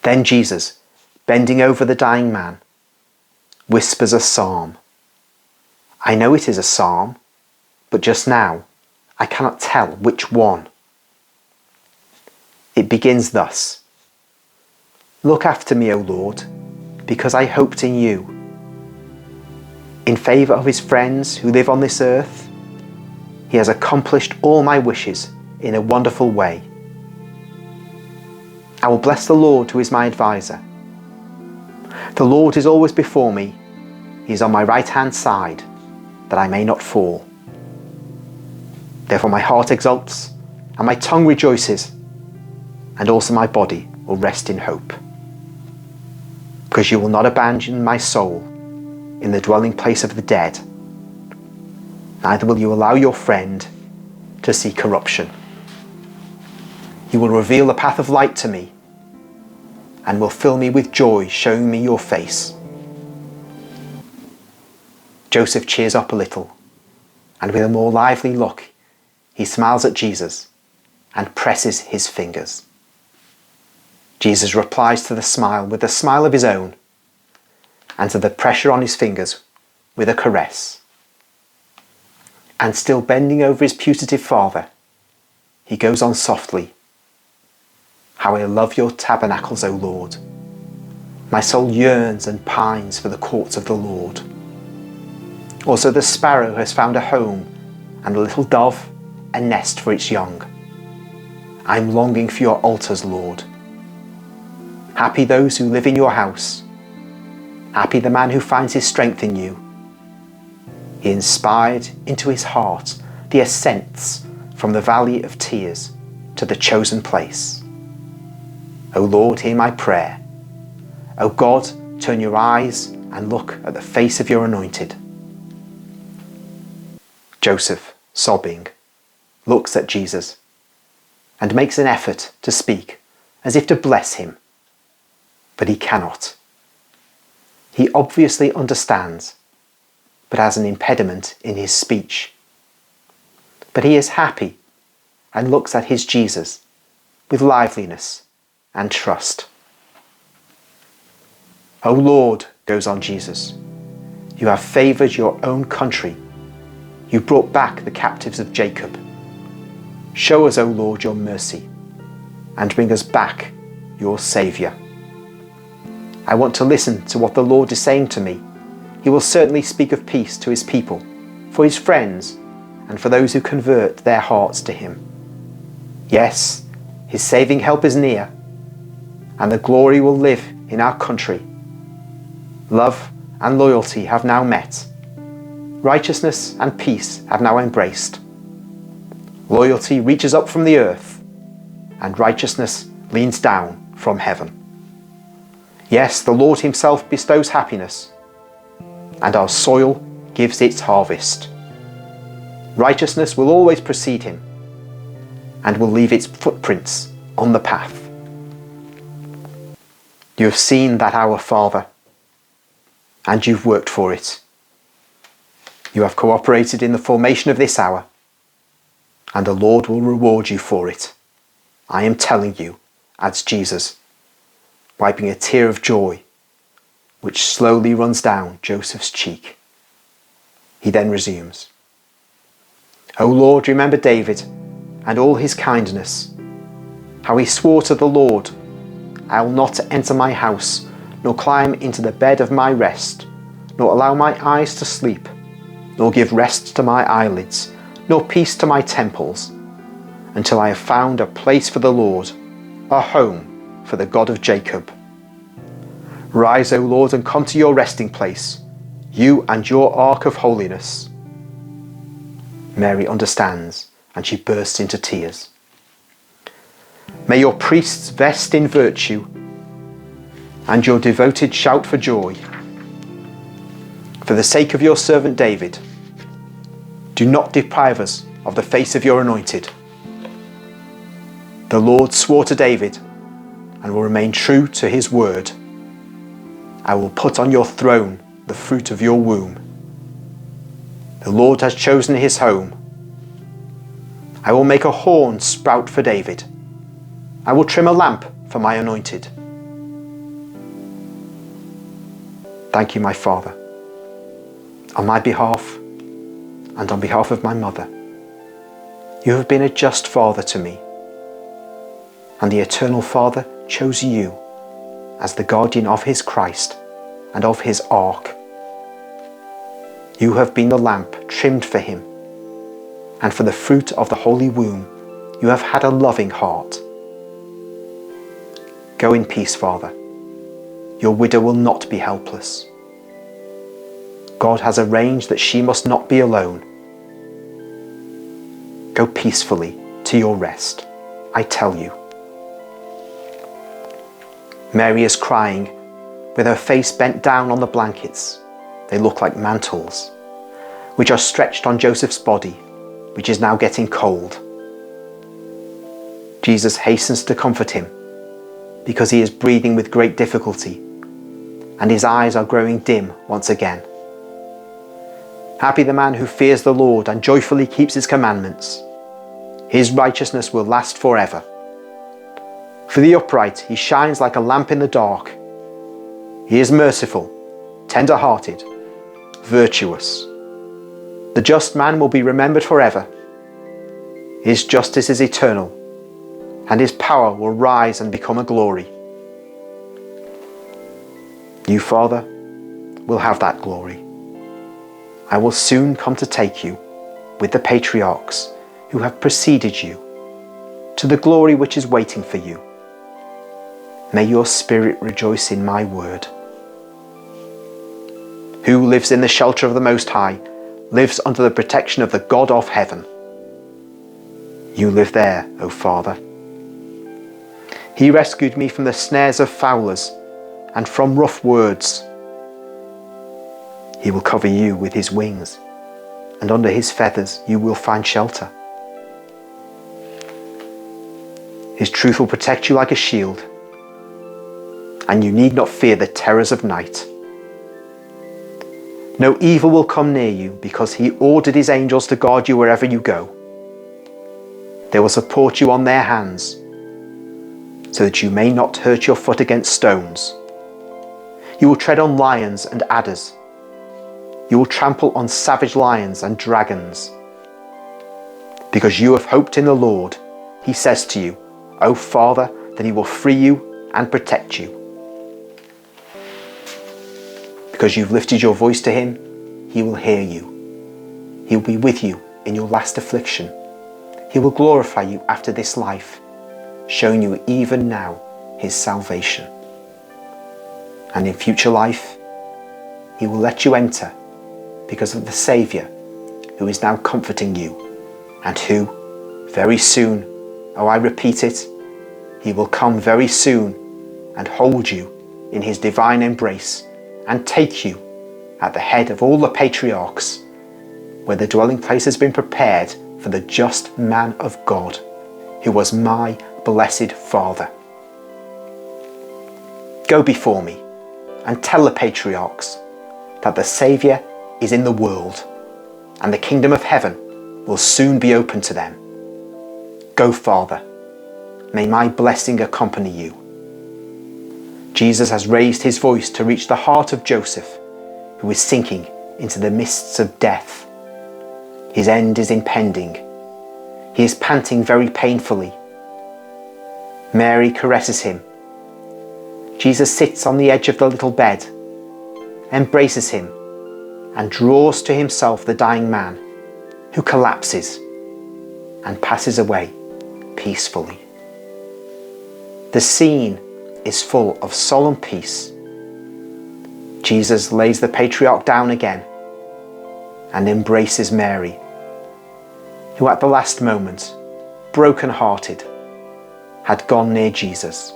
Then Jesus, bending over the dying man, whispers a psalm. I know it is a psalm, but just now I cannot tell which one. It begins thus. Look after me, O Lord, because I hoped in you. In favour of his friends who live on this earth, he has accomplished all my wishes in a wonderful way. I will bless the Lord who is my adviser. The Lord is always before me. He is on my right-hand side, that I may not fall. Therefore my heart exults, and my tongue rejoices, and also my body will rest in hope. Because you will not abandon my soul in the dwelling place of the dead, neither will you allow your friend to see corruption. You will reveal the path of light to me, and will fill me with joy, showing me your face. Joseph cheers up a little, and with a more lively look, he smiles at Jesus and presses his fingers. Jesus replies to the smile with a smile of his own, and to the pressure on his fingers with a caress. And still bending over his putative father, he goes on softly, How I love your tabernacles, O Lord. My soul yearns and pines for the courts of the Lord. Also the sparrow has found a home, and the little dove a nest for its young. I am longing for your altars, Lord. Happy those who live in your house. Happy the man who finds his strength in you. He inspired into his heart the ascents from the valley of tears to the chosen place. O Lord, hear my prayer. O God, turn your eyes and look at the face of your anointed. Joseph, sobbing, looks at Jesus and makes an effort to speak as if to bless him, but he cannot. He obviously understands, but has an impediment in his speech. But he is happy and looks at his Jesus with liveliness and trust. O Lord, goes on Jesus, you have favoured your own country. You brought back the captives of Jacob. Show us, O Lord, your mercy, and bring us back your Saviour. I want to listen to what the Lord is saying to me. He will certainly speak of peace to his people, for his friends, and for those who convert their hearts to him. Yes, his saving help is near, and the glory will live in our country. Love and loyalty have now met. Righteousness and peace have now embraced. Loyalty reaches up from the earth, and righteousness leans down from heaven. Yes, the Lord himself bestows happiness, and our soil gives its harvest. Righteousness will always precede him, and will leave its footprints on the path. You have seen that hour, Father, and you've worked for it. You have cooperated in the formation of this hour, and the Lord will reward you for it. I am telling you, adds Jesus, wiping a tear of joy which slowly runs down Joseph's cheek. He then resumes, O Lord, remember David and all his kindness, how he swore to the Lord, I will not enter my house, nor climb into the bed of my rest, nor allow my eyes to sleep, nor give rest to my eyelids, nor peace to my temples, until I have found a place for the Lord, a home for the God of Jacob. Rise, O Lord, and come to your resting place, you and your ark of holiness. Mary understands, and she bursts into tears. May your priests vest in virtue, and your devoted shout for joy. For the sake of your servant David, do not deprive us of the face of your anointed. The Lord swore to David, and will remain true to his word. I will put on your throne the fruit of your womb. The Lord has chosen his home. I will make a horn sprout for David. I will trim a lamp for my anointed. Thank you, my Father, on my behalf and on behalf of my mother. You have been a just Father to me, and the Eternal Father chose you as the guardian of his Christ and of his ark. You have been the lamp trimmed for him, and for the fruit of the holy womb you have had a loving heart. Go in peace, Father. Your widow will not be helpless. God has arranged that she must not be alone. Go peacefully to your rest, I tell you. Mary is crying, with her face bent down on the blankets. They look like mantles, which are stretched on Joseph's body, which is now getting cold. Jesus hastens to comfort him, because he is breathing with great difficulty, and his eyes are growing dim once again. Happy the man who fears the Lord and joyfully keeps his commandments. His righteousness will last forever. For the upright he shines like a lamp in the dark. He is merciful, tender-hearted, virtuous. The just man will be remembered forever. His justice is eternal, and his power will rise and become a glory. You, Father, will have that glory. I will soon come to take you, with the patriarchs who have preceded you, to the glory which is waiting for you. May your spirit rejoice in my word. Who lives in the shelter of the Most High lives under the protection of the God of heaven. You live there, O Father. He rescued me from the snares of fowlers and from rough words. He will cover you with his wings, and under his feathers you will find shelter. His truth will protect you like a shield, and you need not fear the terrors of night. No evil will come near you, because he ordered his angels to guard you wherever you go. They will support you on their hands, so that you may not hurt your foot against stones. You will tread on lions and adders. You will trample on savage lions and dragons. Because you have hoped in the Lord, he says to you, O Father, that he will free you and protect you. Because you've lifted your voice to him, he will hear you. He will be with you in your last affliction. He will glorify you after this life, showing you even now his salvation. And in future life, he will let you enter because of the Saviour who is now comforting you, and who, very soon, oh, I repeat it, he will come very soon and hold you in his divine embrace and take you at the head of all the patriarchs, where the dwelling place has been prepared for the just man of God, who was my blessed Father. Go before me and tell the patriarchs that the Saviour is in the world, and the kingdom of heaven will soon be open to them. Go, Father. May my blessing accompany you. Jesus has raised his voice to reach the heart of Joseph, who is sinking into the mists of death. His end is impending. He is panting very painfully. Mary caresses him. Jesus sits on the edge of the little bed, embraces him, and draws to himself the dying man, who collapses and passes away peacefully. The scene is full of solemn peace. Jesus lays the patriarch down again and embraces Mary, who at the last moment, broken-hearted, had gone near Jesus.